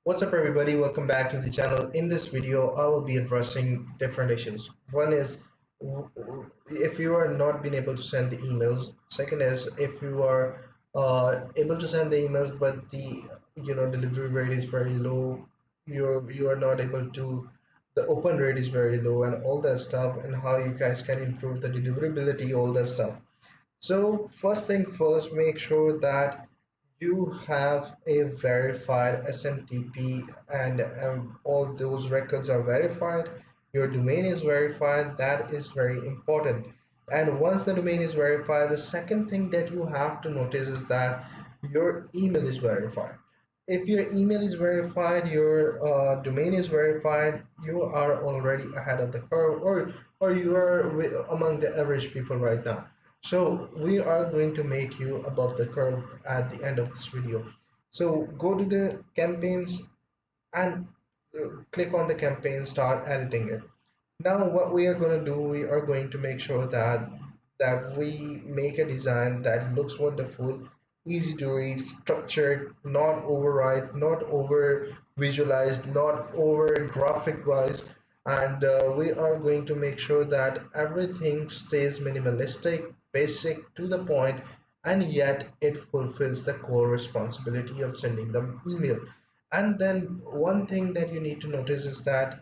What's up everybody, welcome back to the channel. In this video I will be addressing different issues. One is if you are not being able to send the emails. Second is if you are able to send the emails but the delivery rate is very low. You are not able to, the open rate is very low and all that stuff, and how you guys can improve the deliverability, all that stuff. So first thing first, make sure that you have a verified SMTP, and all those records are verified. Your domain is verified. That is very important. And once the domain is verified, the second thing that you have to notice is that your email is verified. If your email is verified, your domain is verified, you are already ahead of the curve, or you are among the average people right now. So we are going to make you above the curve at the end of this video. So go to the campaigns and click on the campaign, start editing it. Now what we are going to do, we are going to make sure that we make a design that looks wonderful, easy to read, structured, not override, not over visualized, not over graphic wise. And we are going to make sure that everything stays minimalistic, basic, to the point, and yet it fulfills the core responsibility of sending them email. And then one thing that you need to notice is that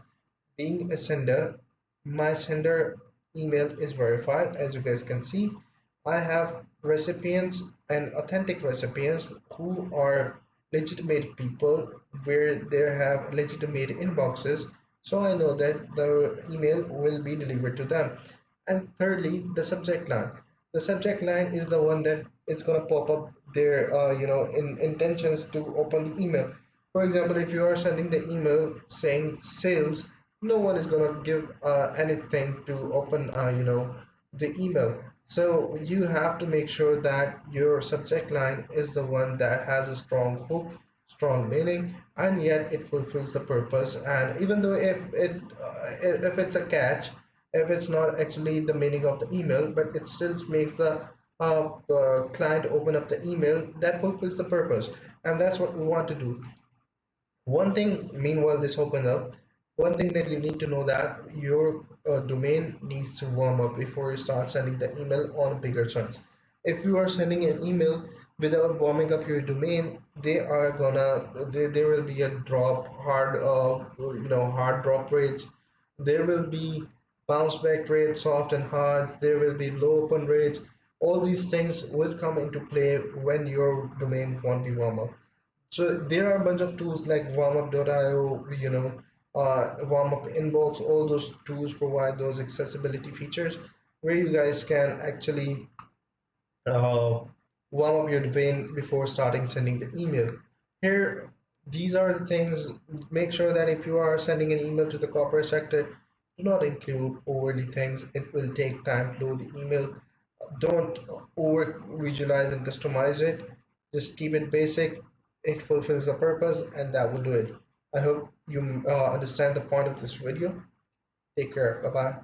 being a sender, my sender email is verified. As you guys can see, I have recipients and authentic recipients who are legitimate people, where they have legitimate inboxes, so I know that the email will be delivered to them. And thirdly, the subject line. The subject line is the one that is going to pop up their intentions to open the email. For example, if you are sending the email saying sales, no one is going to give anything to open the email. So you have to make sure that your subject line is the one that has a strong hook, strong meaning, and yet it fulfills the purpose. And even though if it's a catch, if it's not actually the meaning of the email, but it still makes the client open up the email, that fulfills the purpose. And that's what we want to do. One thing, meanwhile, this opens up. One thing that you need to know, that your domain needs to warm up before you start sending the email on bigger chunks. If you are sending an email without warming up your domain, there will be a drop, hard drop rates. There will be bounce back rates, soft and hard. There will be low open rates. All these things will come into play when your domain won't be warm up. So there are a bunch of tools like warmup.io, warmup inbox. All those tools provide those accessibility features where you guys can actually uh, warm up your domain before starting sending the email. Here, these are the things. Make sure that if you are sending an email to the corporate sector, do not include overly things. It will take time to load the email. Don't over visualize and customize it. Just keep it basic. It fulfills the purpose, and that will do it. I hope you understand the point of this video. Take care. Bye bye.